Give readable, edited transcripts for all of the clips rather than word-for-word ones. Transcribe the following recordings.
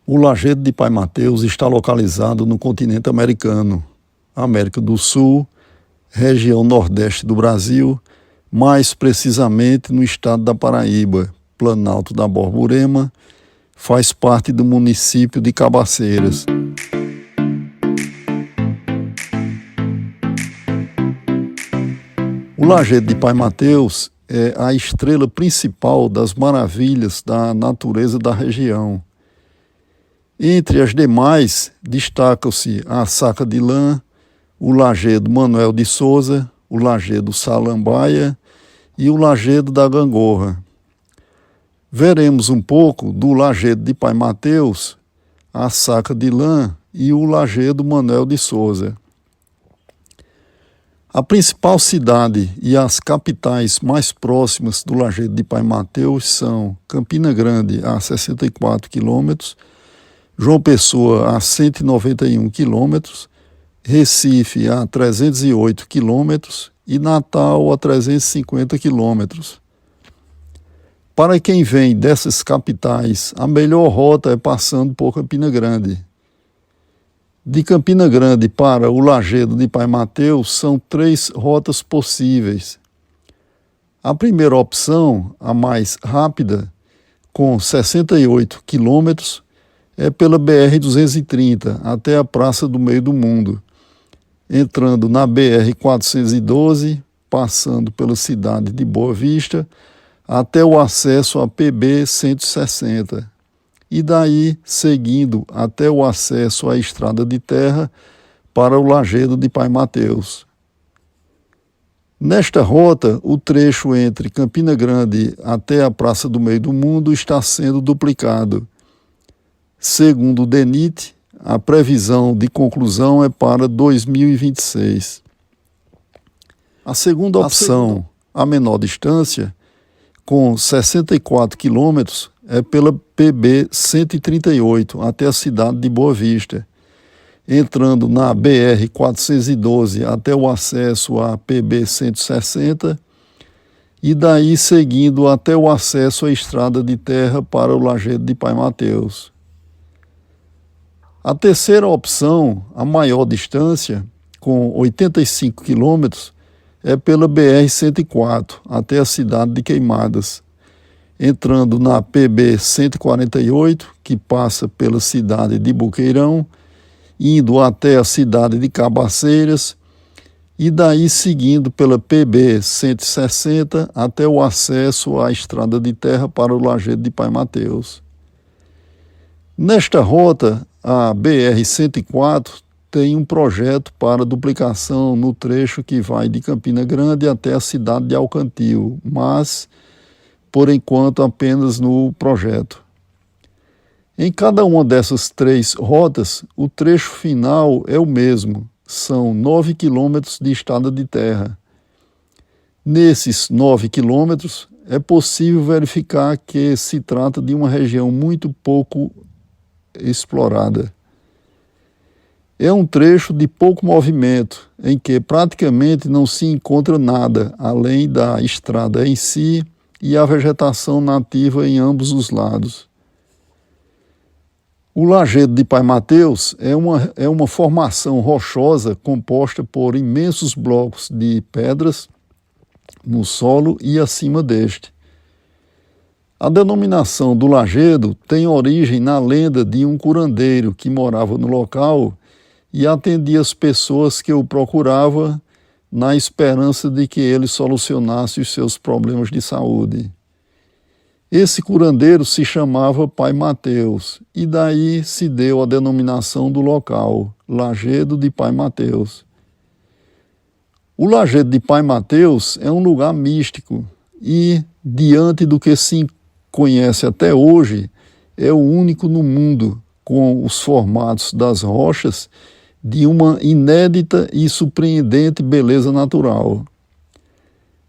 O Lajedo de Pai Mateus está localizado no continente americano, América do Sul, região nordeste do Brasil, mais precisamente no estado da Paraíba, Planalto da Borborema, faz parte do município de Cabaceiras. O Lajedo de Pai Mateus é a estrela principal das maravilhas da natureza da região. Entre as demais, destacam-se a Saca de Lã, o Lajedo Manuel de Souza, o Lajedo Salambaia e o Lajedo da Gangorra. Veremos um pouco do Lajedo de Pai Mateus, a Saca de Lã e o Lajedo Manuel de Souza. A principal cidade e as capitais mais próximas do Lajedo de Pai Mateus são Campina Grande, a 64 quilômetros, João Pessoa, a 191 quilômetros, Recife, a 308 quilômetros e Natal, a 350 quilômetros. Para quem vem dessas capitais, a melhor rota é passando por Campina Grande. De Campina Grande para o Lajedo de Pai Mateus são 3 rotas possíveis. A primeira opção, a mais rápida, com 68 quilômetros, é pela BR-230 até a Praça do Meio do Mundo, entrando na BR-412, passando pela cidade de Boa Vista, até o acesso à PB-160. E daí seguindo até o acesso à estrada de terra para o Lajedo de Pai Mateus. Nesta rota, o trecho entre Campina Grande até a Praça do Meio do Mundo está sendo duplicado. Segundo o DENIT, a previsão de conclusão é para 2026. A segunda opção, a menor distância, com 64 quilômetros, é pela PB-138 até a cidade de Boa Vista, entrando na BR-412 até o acesso à PB-160 e daí seguindo até o acesso à estrada de terra para o Lajedo de Pai Mateus. A terceira opção, a maior distância, com 85 quilômetros, é pela BR-104 até a cidade de Queimadas, entrando na PB-148, que passa pela cidade de Boqueirão, indo até a cidade de Cabaceiras e daí seguindo pela PB-160 até o acesso à estrada de terra para o Lajedo de Pai Mateus. Nesta rota, a BR-104 tem um projeto para duplicação no trecho que vai de Campina Grande até a cidade de Alcantil, mas, por enquanto, apenas no projeto. Em cada uma dessas 3 rotas, o trecho final é o mesmo, são 9 quilômetros de estrada de terra. Nesses 9 quilômetros, é possível verificar que se trata de uma região muito pouco explorada. É um trecho de pouco movimento, em que praticamente não se encontra nada, além da estrada em si e a vegetação nativa em ambos os lados. O Lajedo de Pai Mateus é uma formação rochosa composta por imensos blocos de pedras no solo e acima deste. A denominação do Lajedo tem origem na lenda de um curandeiro que morava no local e atendia as pessoas que o procuravam na esperança de que ele solucionasse os seus problemas de saúde. Esse curandeiro se chamava Pai Mateus e daí se deu a denominação do local, Lajedo de Pai Mateus. O Lajedo de Pai Mateus é um lugar místico e, diante do que se conhece até hoje, é o único no mundo com os formatos das rochas de uma inédita e surpreendente beleza natural.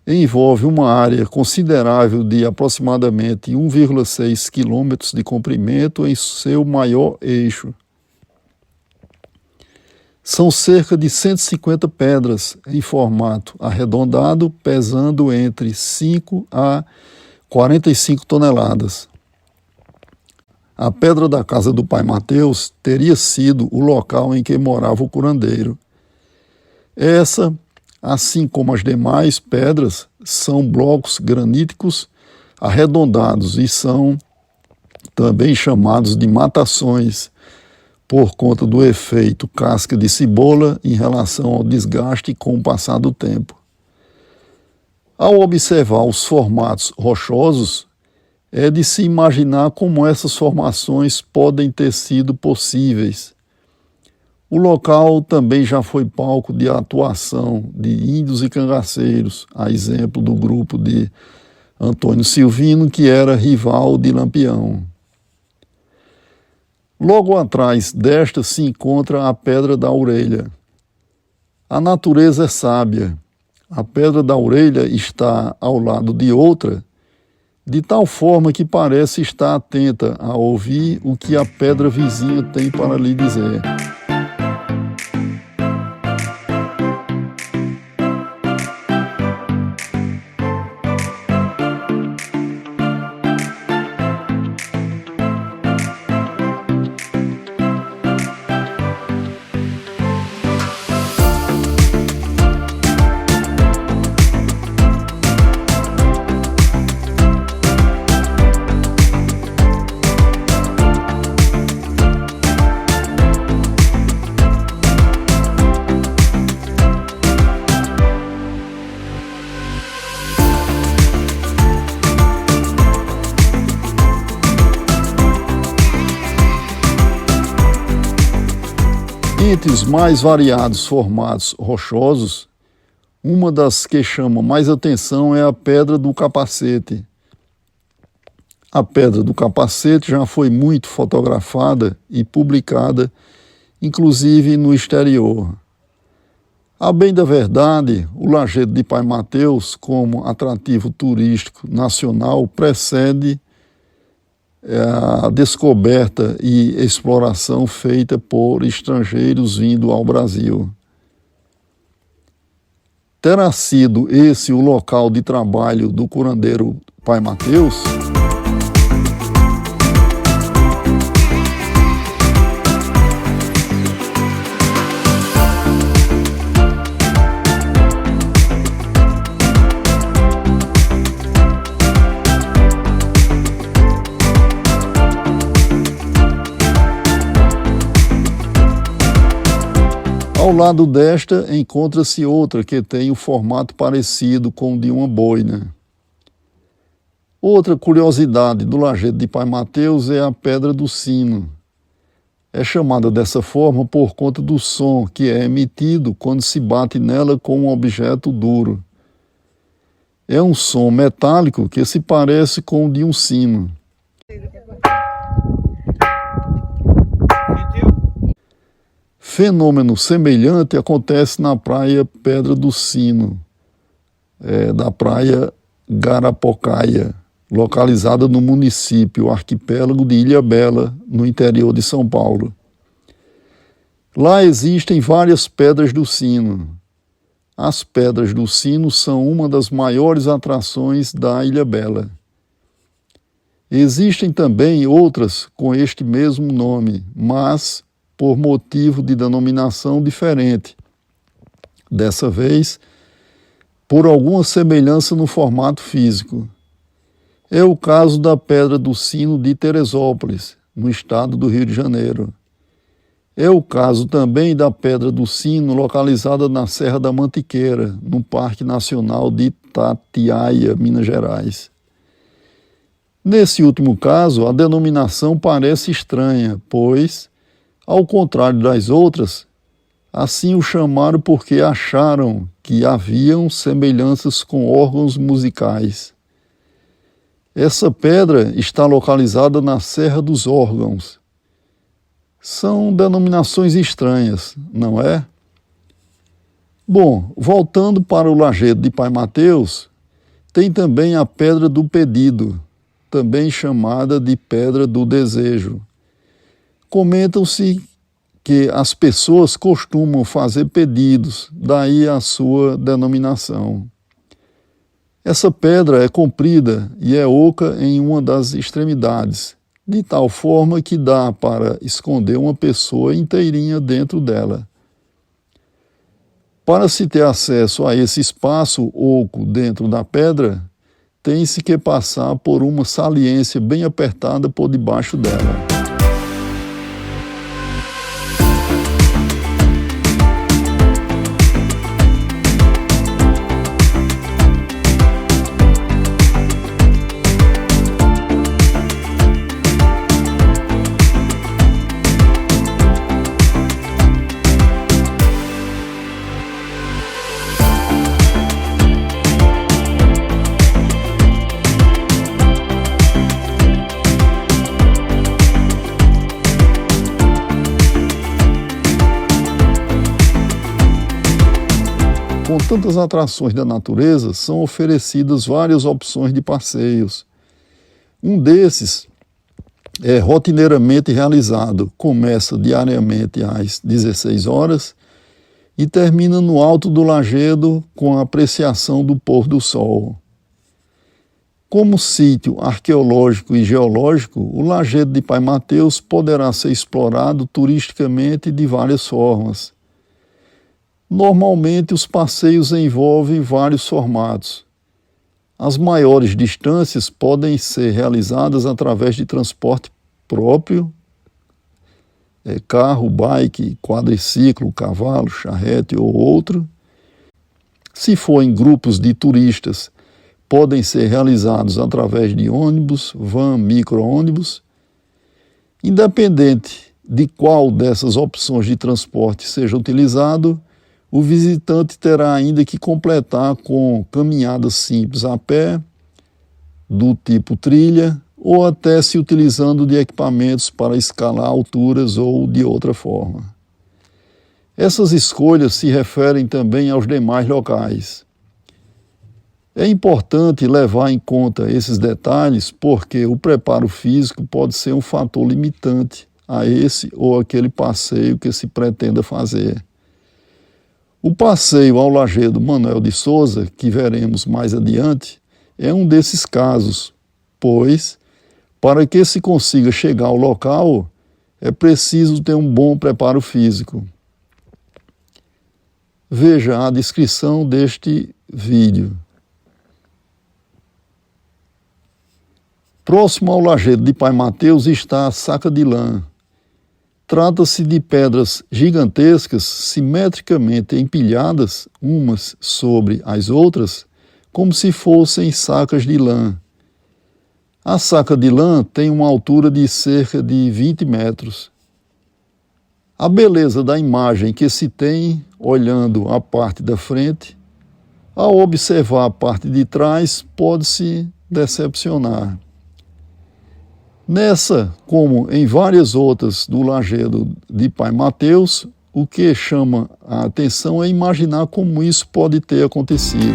Envolve uma área considerável de aproximadamente 1,6 quilômetros de comprimento em seu maior eixo. São cerca de 150 pedras em formato arredondado, pesando entre 5 a 45 toneladas. A pedra da casa do pai Mateus teria sido o local em que morava o curandeiro. Essa, assim como as demais pedras, são blocos graníticos arredondados e são também chamados de matações, por conta do efeito casca de cebola em relação ao desgaste com o passar do tempo. Ao observar os formatos rochosos, é de se imaginar como essas formações podem ter sido possíveis. O local também já foi palco de atuação de índios e cangaceiros, a exemplo do grupo de Antônio Silvino, que era rival de Lampião. Logo atrás desta se encontra a Pedra da Orelha. A natureza é sábia. A Pedra da Orelha está ao lado de outra, de tal forma que parece estar atenta a ouvir o que a pedra vizinha tem para lhe dizer. Entre os mais variados formatos rochosos, uma das que chama mais atenção é a Pedra do Capacete. A Pedra do Capacete já foi muito fotografada e publicada, inclusive no exterior. A bem da verdade, o Lajedo de Pai Mateus, como atrativo turístico nacional, precede a descoberta e exploração feita por estrangeiros vindo ao Brasil. Terá sido esse o local de trabalho do curandeiro Pai Mateus? Ao lado desta encontra-se outra que tem um formato parecido com o de uma boina. Outra curiosidade do Lajedo de Pai Mateus é a Pedra do Sino. É chamada dessa forma por conta do som que é emitido quando se bate nela com um objeto duro. É um som metálico que se parece com o de um sino. Fenômeno semelhante acontece na praia Pedra do Sino, da praia Garapocaia, localizada no município arquipélago de Ilhabela, no interior de São Paulo. Lá existem várias pedras do sino. As pedras do sino são uma das maiores atrações da Ilhabela. Existem também outras com este mesmo nome, mas por motivo de denominação diferente. Dessa vez, por alguma semelhança no formato físico. É o caso da Pedra do Sino de Teresópolis, no estado do Rio de Janeiro. É o caso também da Pedra do Sino, localizada na Serra da Mantiqueira, no Parque Nacional de Itatiaia, Minas Gerais. Nesse último caso, a denominação parece estranha, pois, ao contrário das outras, assim o chamaram porque acharam que haviam semelhanças com órgãos musicais. Essa pedra está localizada na Serra dos Órgãos. São denominações estranhas, não é? Bom, voltando para o Lajedo de Pai Mateus, tem também a Pedra do Pedido, também chamada de Pedra do Desejo. Comentam-se que as pessoas costumam fazer pedidos, daí a sua denominação. Essa pedra é comprida e é oca em uma das extremidades, de tal forma que dá para esconder uma pessoa inteirinha dentro dela. Para se ter acesso a esse espaço oco dentro da pedra, tem-se que passar por uma saliência bem apertada por debaixo dela. Com tantas atrações da natureza, são oferecidas várias opções de passeios. Um desses é rotineiramente realizado, começa diariamente às 16 horas e termina no alto do lajedo com a apreciação do pôr do sol. Como sítio arqueológico e geológico, o lajedo de Pai Mateus poderá ser explorado turisticamente de várias formas. Normalmente, os passeios envolvem vários formatos. As maiores distâncias podem ser realizadas através de transporte próprio, carro, bike, quadriciclo, cavalo, charrete ou outro. Se for em grupos de turistas, podem ser realizados através de ônibus, van, micro-ônibus. Independente de qual dessas opções de transporte seja utilizado, o visitante terá ainda que completar com caminhadas simples a pé, do tipo trilha, ou até se utilizando de equipamentos para escalar alturas ou de outra forma. Essas escolhas se referem também aos demais locais. É importante levar em conta esses detalhes porque o preparo físico pode ser um fator limitante a esse ou aquele passeio que se pretenda fazer. O passeio ao Lajedo Manuel de Souza, que veremos mais adiante, é um desses casos, pois, para que se consiga chegar ao local, é preciso ter um bom preparo físico. Veja a descrição deste vídeo. Próximo ao Lajedo de Pai Mateus está a Saca de Lã. Trata-se de pedras gigantescas, simetricamente empilhadas, umas sobre as outras, como se fossem sacas de lã. A saca de lã tem uma altura de cerca de 20 metros. A beleza da imagem que se tem, olhando a parte da frente, ao observar a parte de trás, pode-se decepcionar. Nessa, como em várias outras do Lajedo de Pai Mateus, o que chama a atenção é imaginar como isso pode ter acontecido.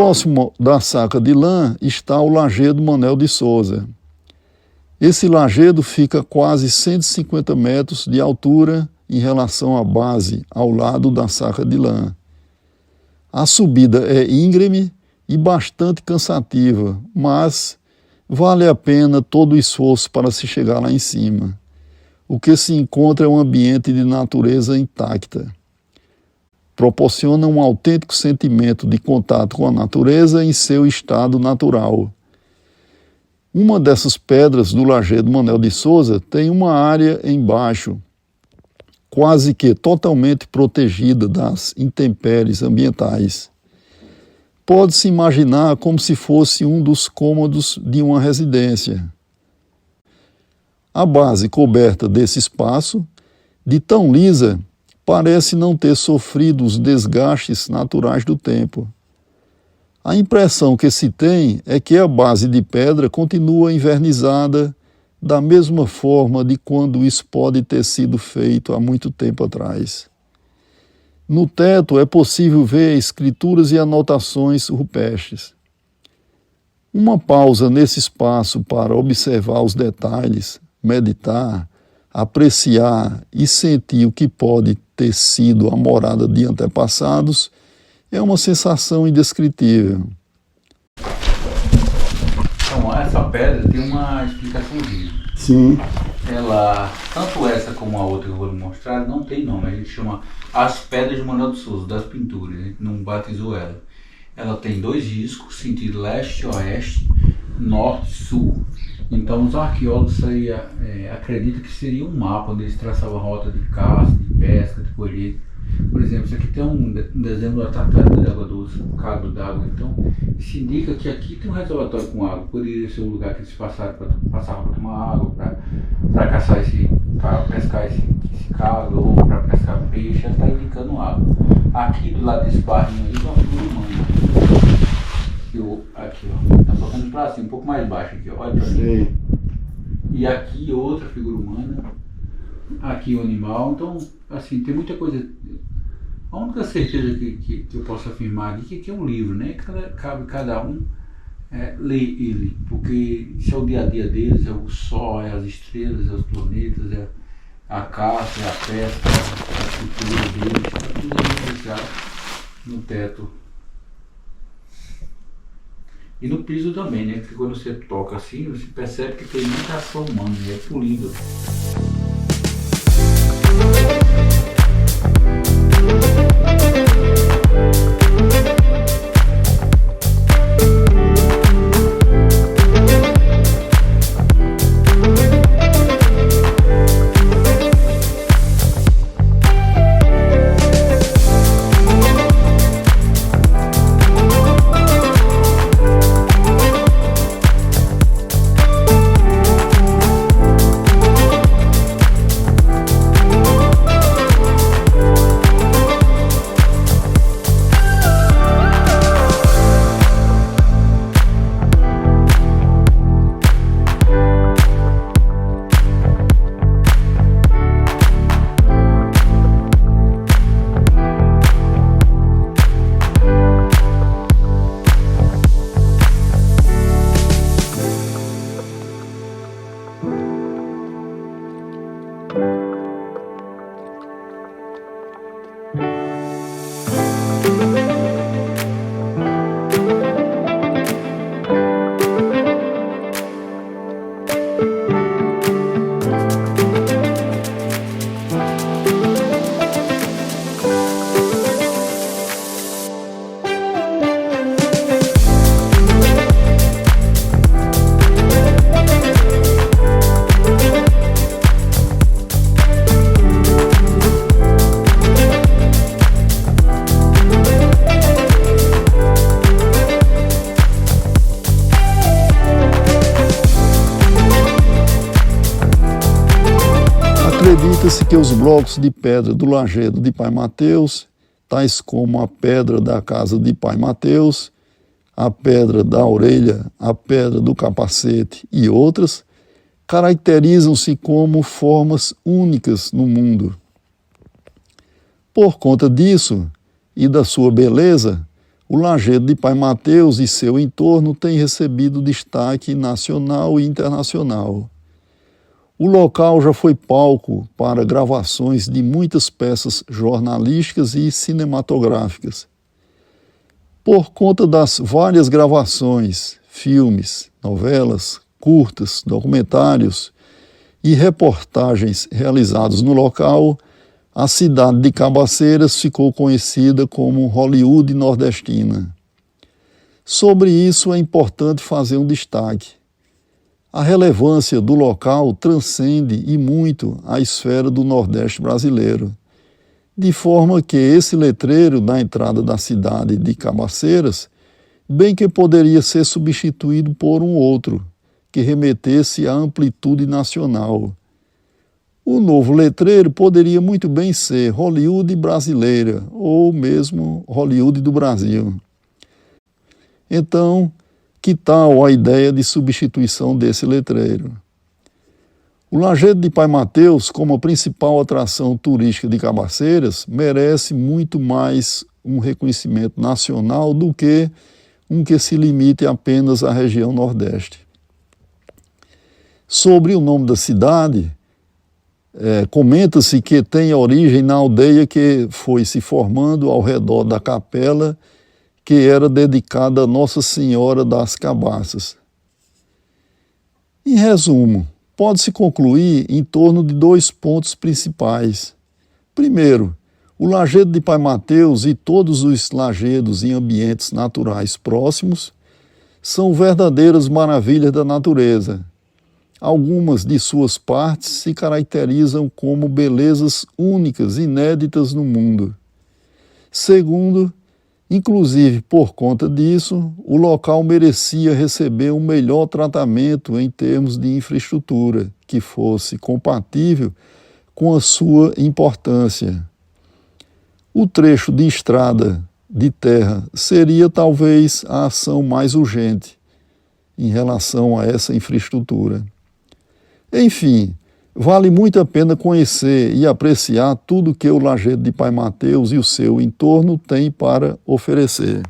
Próximo da Saca de Lã está o Lajedo Manuel de Souza. Esse lajedo fica a quase 150 metros de altura em relação à base, ao lado da Saca de Lã. A subida é íngreme e bastante cansativa, mas vale a pena todo o esforço para se chegar lá em cima. O que se encontra é um ambiente de natureza intacta. Proporciona um autêntico sentimento de contato com a natureza em seu estado natural. Uma dessas pedras do Lajedo Manuel de Souza tem uma área embaixo, quase que totalmente protegida das intempéries ambientais. Pode-se imaginar como se fosse um dos cômodos de uma residência. A base coberta desse espaço, de tão lisa, parece não ter sofrido os desgastes naturais do tempo. A impressão que se tem é que a base de pedra continua envernizada da mesma forma de quando isso pode ter sido feito há muito tempo atrás. No teto é possível ver escrituras e anotações rupestres. Uma pausa nesse espaço para observar os detalhes, meditar, apreciar e sentir o que pode ter sido a morada de antepassados é uma sensação indescritível. Então, essa pedra tem uma explicaçãozinha. Sim. Ela, tanto essa como a outra que eu vou lhe mostrar, não tem nome. A gente chama as pedras de Manuel de Souza, das pinturas. A gente não batizou ela. Ela tem 2 discos, sentido leste-oeste, norte-sul. Então, os arqueólogos aí, acreditam que seria um mapa onde eles traçavam a rota de caça, de pesca, de colheita. Por exemplo, isso aqui tem um desenho da tartaruga de água doce, um cabo d'água. Então, isso indica que aqui tem um reservatório com água. Poderia ser um lugar que eles passavam para tomar água, para caçar para pescar esse cabo, ou para pescar peixe. Ela está indicando água. Aqui do lado desse barrinho aí, tem uma figura humana. Aqui, ó. Tá tocando para cima, um pouco mais baixo aqui, ó. Olha para mim. E aqui outra figura humana. Aqui o animal. Então, assim, tem muita coisa. A única certeza que eu posso afirmar aqui é que aqui é um livro, né? Cabe cada um ler ele, porque isso é o dia a dia deles, é o sol, é as estrelas, é os planetas, é a caça, é a pesca, é a cultura deles, está tudo ali registrado no teto. E no piso também, né? Porque quando você toca assim, você percebe que tem muita ação humana, é polido. Acredita-se que os blocos de pedra do lajedo de Pai Mateus, tais como a pedra da casa de Pai Mateus, a pedra da orelha, a pedra do capacete e outras, caracterizam-se como formas únicas no mundo. Por conta disso e da sua beleza, o lajedo de Pai Mateus e seu entorno tem recebido destaque nacional e internacional. O local já foi palco para gravações de muitas peças jornalísticas e cinematográficas. Por conta das várias gravações, filmes, novelas, curtas, documentários e reportagens realizados no local, a cidade de Cabaceiras ficou conhecida como Hollywood nordestina. Sobre isso é importante fazer um destaque. A relevância do local transcende e muito a esfera do Nordeste brasileiro, de forma que esse letreiro na entrada da cidade de Cabaceiras, bem que poderia ser substituído por um outro, que remetesse à amplitude nacional. O novo letreiro poderia muito bem ser Hollywood brasileira, ou mesmo Hollywood do Brasil. Então, que tal a ideia de substituição desse letreiro? O Lajedo de Pai Mateus, como a principal atração turística de Cabaceiras, merece muito mais um reconhecimento nacional do que um que se limite apenas à região Nordeste. Sobre o nome da cidade, comenta-se que tem origem na aldeia que foi se formando ao redor da capela que era dedicada a Nossa Senhora das Cabaças. Em resumo, pode-se concluir em torno de 2 pontos principais. Primeiro, o Lajedo de Pai Mateus e todos os lajedos em ambientes naturais próximos são verdadeiras maravilhas da natureza. Algumas de suas partes se caracterizam como belezas únicas, inéditas no mundo. Segundo, inclusive por conta disso, o local merecia receber um melhor tratamento em termos de infraestrutura, que fosse compatível com a sua importância. O trecho de estrada de terra seria talvez a ação mais urgente em relação a essa infraestrutura. Enfim, vale muito a pena conhecer e apreciar tudo que o Lajedo de Pai Mateus e o seu entorno têm para oferecer.